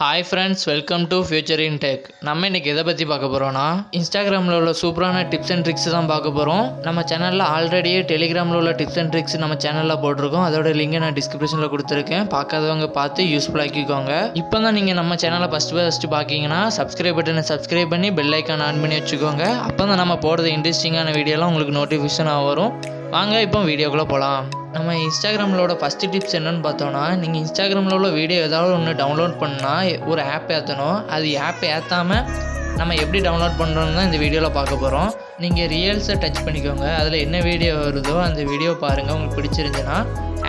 Hi friends, welcome to future in tech. நம்ம இன்றைக்கி எதை பற்றி பார்க்க போகிறோன்னா, இன்ஸ்டாகிராமில் உள்ள சூப்பரான டிப்ஸ் அண்ட் ட்ரிக்ஸ் தான் பார்க்க போகிறோம். நம்ம சேனலில் ஆல்ரெடியே டெலிகிராமில் உள்ள டிப்ஸ் அண்ட் ட்ரிக்ஸ் நம்ம சேனலில் போட்டிருக்கோம். அதோட லிங்கை நான் டிஸ்கிரிப்ஷனில் கொடுத்துருக்கேன். பார்க்காதவங்க பார்த்து யூஸ்ஃபுல்லாக்கிக்கோங்க. இப்போ தான் நீங்கள் நம்ம சேனலை ஃபஸ்ட்டு பார்க்கிங்கன்னா சப்ஸ்கிரைப் பட்டனை சப்ஸ்கிரைப் பண்ணி பெல் ஐக்கான் ஆன் பண்ணி வச்சுக்கோங்க. அப்போ தான் நம்ம போடுறது இன்ட்ரெஸ்டிங்கான வீடியோலாம் உங்களுக்கு நோட்டிஃபிகேஷனாக வரும். வாங்க இப்போ வீடியோக்குள்ளே போகலாம். நம்ம இன்ஸ்டாகிராமிலோட ஃபஸ்ட்டு டிப்ஸ் என்னென்னு பார்த்தோன்னா, நீங்கள் இன்ஸ்டாகிராமில் உள்ள வீடியோ ஏதாவது ஒன்று டவுன்லோட் பண்ணால் ஒரு ஆப் ஏற்றணும். அது ஆப் ஏற்றாமல் நம்ம எப்படி டவுன்லோட் பண்ணுறோன்னு தான் இந்த வீடியோவில் பார்க்க போகிறோம். நீங்கள் ரியல்ஸை டச் பண்ணிக்கோங்க. அதில் என்ன வீடியோ வருதோ அந்த வீடியோ பாருங்கள். உங்களுக்கு பிடிச்சிருந்துச்சுன்னா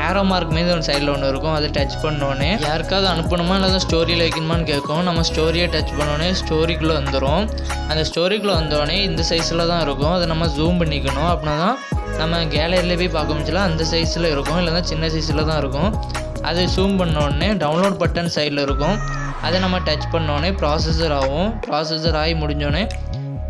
ஏரோ மார்க் மீது ஒரு சைடில் ஒன்று இருக்கும். அதை டச் பண்ணோன்னே யாருக்காவது அனுப்பணுமா இல்லை ஸ்டோரியில் வைக்கணுமான்னு கேட்கும். நம்ம ஸ்டோரியை டச் பண்ணோன்னே ஸ்டோரிக்குள்ளே வந்துடும். அந்த ஸ்டோரிக்குள்ளே வந்தோடனே இந்த சைஸில் தான் இருக்கும். அதை நம்ம ஜூம் பண்ணிக்கணும். அப்படின்னா தான் நம்ம கேலரியில் போய் பார்க்க முடியல, அந்த சைஸில் இருக்கும். இல்லைன்னா சின்ன சைஸில் தான் இருக்கும். அதை ஜூம் பண்ணோடனே டவுன்லோட் பட்டன் சைடில் இருக்கும். அதை நம்ம டச் பண்ணோடனே ப்ராசஸர் ஆகும். ப்ராசஸர் ஆகி முடிஞ்சோடனே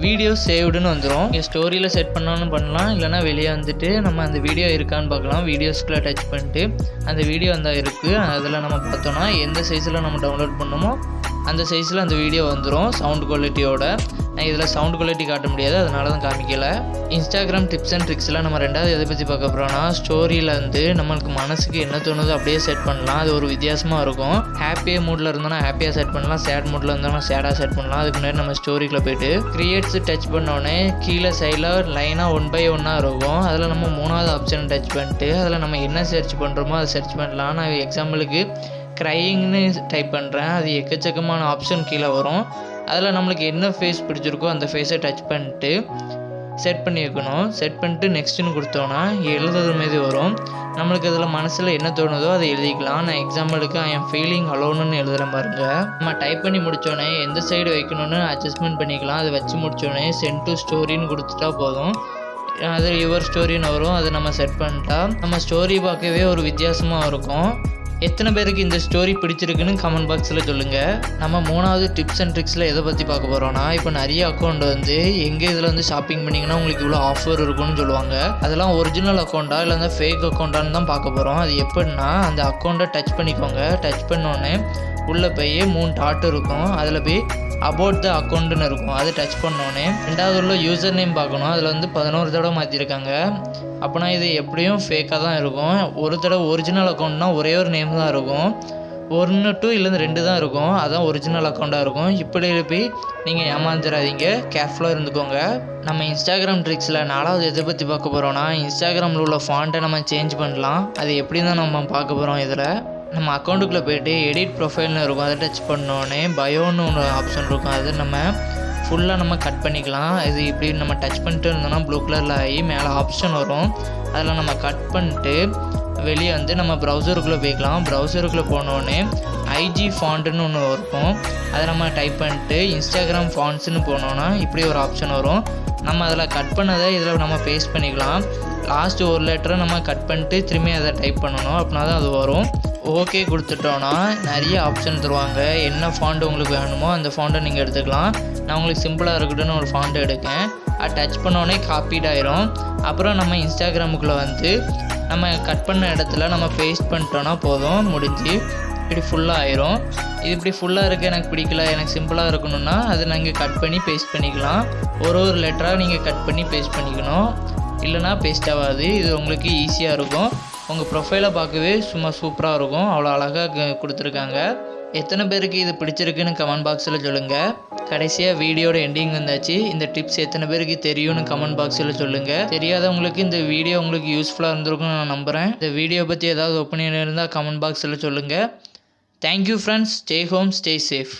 வீடியோ சேவ்டுன்னு வந்துடும். இங்கே ஸ்டோரியில் செட் பண்ணாலும் பண்ணலாம், இல்லைனா வெளியே வந்துட்டு நம்ம அந்த வீடியோ இருக்கான்னு பார்க்கலாம். வீடியோஸ்குள்ளே டச் பண்ணிட்டு அந்த வீடியோ வந்தால் இருக்குது. அதில் நம்ம பார்த்தோன்னா எந்த சைஸில் நம்ம டவுன்லோட் பண்ணோமோ அந்த சைஸில் அந்த வீடியோ வந்துடும் சவுண்ட் குவாலிட்டியோட. நான் இதில் சவுண்ட் குவாலிட்டி காட்ட முடியாது, அதனால தான் காமிக்கலை. இன்ஸ்டாகிராம் டிப்ஸ் அண்ட் ட்ரிக்ஸில் நம்ம ரெண்டாவது எதை பற்றி பார்க்க போகிறோன்னா, ஸ்டோரியில் வந்து நம்மளுக்கு மனசுக்கு என்ன தோணுதோ அப்படியே செட் பண்ணலாம். அது ஒரு வித்தியாசமாக இருக்கும். ஹாப்பியாக மூடில் இருந்தோன்னா ஹாப்பியாக செட் பண்ணலாம், சேட் மூடில் இருந்தோம்னா சேடாக செட் பண்ணலாம். அதுக்கு முன்னாடி நம்ம ஸ்டோரிக்குள்ளே போய்ட்டு கிரியேட்ஸ் டச் பண்ணோடனே கீழே சைடில் லைனாக 1 by 1 இருக்கும். அதில் நம்ம 3வது ஆப்ஷனை டச் பண்ணிட்டு அதில் நம்ம என்ன சர்ச் பண்ணுறோமோ அதை சர்ச் பண்ணலாம். நான் எக்ஸாம்பிளுக்கு க்ரையிங்னு டைப் பண்ணுறேன். அது எக்கச்சக்கமான ஆப்ஷன் கீழே வரும். அதில் நம்மளுக்கு என்ன ஃபேஸ் பிடிச்சிருக்கோ அந்த ஃபேஸை டச் பண்ணிட்டு செட் பண்ணி வைக்கணும். செட் பண்ணிட்டு நெக்ஸ்ட்டுன்னு கொடுத்தோன்னா எழுதுறது மாரி வரும். நம்மளுக்கு அதில் மனசில் என்ன தோணுதோ அதை எழுதிக்கலாம். நான் எக்ஸாம்பிளுக்கு ஐ எம் ஃபீலிங் அலோன்னு எழுதுகிறேன் பாருங்கள். நம்ம டைப் பண்ணி முடித்தோடனே எந்த சைடு வைக்கணும்னு அட்ஜஸ்ட்மெண்ட் பண்ணிக்கலாம். அதை வச்சு முடித்தோடனே சென்ட் டு ஸ்டோரின்னு கொடுத்துட்டா போதும். அது யுவர் ஸ்டோரின்னு வரும். அதை நம்ம செட் பண்ணிட்டா நம்ம ஸ்டோரி பார்க்கவே ஒரு வித்தியாசமாக இருக்கும். எத்தனை பேருக்கு இந்த ஸ்டோரி பிடிச்சிருக்குன்னு கமெண்ட் பாக்ஸில் சொல்லுங்கள். நம்ம 3வது டிப்ஸ் அண்ட் ட்ரிக்ஸில் எதை பற்றி பார்க்க போகிறோன்னா, இப்போ நிறைய அக்கௌண்ட் வந்து எங்கே இதில் வந்து ஷாப்பிங் பண்ணிங்கன்னா உங்களுக்கு இவ்வளோ ஆஃபர் இருக்குன்னு சொல்லுவாங்க. அதெல்லாம் ஒரிஜினல் அக்கௌண்ட்டா இல்லை வந்து ஃபேக் அக்கௌண்ட்டான்னு தான் பார்க்க போகிறோம். அது எப்படின்னா, அந்த அக்கௌண்ட்டை டச் பண்ணிக்கோங்க. டச் பண்ணோடனே உள்ளே போய் 3 டாட் இருக்கும். அதில் போய் அபவுட் த அக்கௌண்ட்டுன்னு இருக்கும். அதை டச் பண்ணோன்னே ரெண்டாவது உள்ள யூசர் நேம் பார்க்கணும். அதில் வந்து 11 தடவை மாற்றிருக்காங்க. அப்போனா இது எப்படியும் ஃபேக்காக தான் இருக்கும். ஒரு தடவை ஒரிஜினல் அக்கௌண்ட்னா ஒரே ஒரு நேம் தான் இருக்கும். 1 to இல்லை 2 தான் இருக்கும். அதான் ஒரிஜினல் அக்கௌண்ட்டாக இருக்கும். இப்படி போய் நீங்கள் ஏமாந்துடாதீங்க, கேர்ஃபுல்லாக இருந்துக்கோங்க. நம்ம இன்ஸ்டாகிராம் ட்ரிக்ஸில் 4வது எதை பற்றி பார்க்க போகிறோன்னா, இன்ஸ்டாகிராமில் உள்ள ஃபாண்ட்டை நம்ம சேஞ்ச் பண்ணலாம். அது எப்படி தான் நம்ம பார்க்க போகிறோம். இதில் நம்ம அக்கௌண்ட்டுக்குள்ளே போய்ட்டு எடிட் ப்ரொஃபைல்னு இருக்கும். அதை டச் பண்ணோடனே பயோன்னு ஒன்று ஆப்ஷன் இருக்கும். அதை நம்ம ஃபுல்லாக நம்ம கட் பண்ணிக்கலாம். இது இப்படி நம்ம டச் பண்ணிட்டு இருந்தோம்னா ப்ளூ கலரில் ஆகி மேலே ஆப்ஷன் வரும். அதில் நம்ம கட் பண்ணிட்டு வெளியே வந்து நம்ம ப்ரௌசருக்குள்ளே போய்க்கலாம். ப்ரௌசருக்குள்ளே போனோடனே ஐஜி ஃபாண்ட்டுன்னு ஒன்று இருக்கும். அதை நம்ம டைப் பண்ணிட்டு இன்ஸ்டாகிராம் ஃபாண்ட்ஸ்னு போனோன்னா இப்படி ஒரு ஆப்ஷன் வரும். நம்ம அதில் கட் பண்ணதை இதில் நம்ம பேஸ்ட் பண்ணிக்கலாம். லாஸ்ட்டு ஒரு லெட்டரை நம்ம கட் பண்ணிட்டு திரும்பி அதை டைப் பண்ணணும். அப்படின்னா தான் அது வரும். ஓகே கொடுத்துட்டோன்னா நிறைய ஆப்ஷன் தருவாங்க. என்ன ஃபாண்ட் உங்களுக்கு வேணுமோ அந்த ஃபாண்ட்டை நீங்கள் எடுத்துக்கலாம். நான் உங்களுக்கு சிம்பிளாக இருக்கட்டும்னு ஒரு ஃபாண்ட்டை எடுக்கேன். அது டச் பண்ணோடனே காப்பீட் ஆயிரும். அப்புறம் நம்ம இன்ஸ்டாகிராமுக்குள்ளே வந்து நம்ம கட் பண்ண இடத்துல நம்ம பேஸ்ட் பண்ணிட்டோன்னா போதும், முடிஞ்சு இப்படி ஃபுல்லாக ஆயிரும். இது இப்படி ஃபுல்லாக இருக்க எனக்கு பிடிக்கல, எனக்கு சிம்பிளாக இருக்கணும்னா அதை நீங்கள் கட் பண்ணி பேஸ்ட் பண்ணிக்கலாம். ஒரு லெட்டராக நீங்கள் கட் பண்ணி பேஸ்ட் பண்ணிக்கணும், இல்லைனா பேஸ்ட் ஆகாது. இது உங்களுக்கு ஈஸியாக இருக்கும். உங்கள் ப்ரொஃபைலை பார்க்கவே சும்மா சூப்பராக இருக்கும். அவ்வளோ அழகாக கொடுத்துருக்காங்க. எத்தனை பேருக்கு இது பிடிச்சிருக்குன்னு கமெண்ட் பாக்ஸில் சொல்லுங்கள். கடைசியாக வீடியோட எண்டிங் வந்தாச்சு. இந்த டிப்ஸ் எத்தனை பேருக்கு தெரியும்னு கமெண்ட் பாக்ஸில் சொல்லுங்கள். தெரியாதவங்களுக்கு இந்த வீடியோ உங்களுக்கு யூஸ்ஃபுல்லாக இருந்திருக்குன்னு நான் நம்புகிறேன். இந்த வீடியோ பற்றி ஏதாவது ஒப்பீனியன் இருந்தால் கமெண்ட் பாக்ஸில் சொல்லுங்கள். Thank you friends. Stay home, stay safe.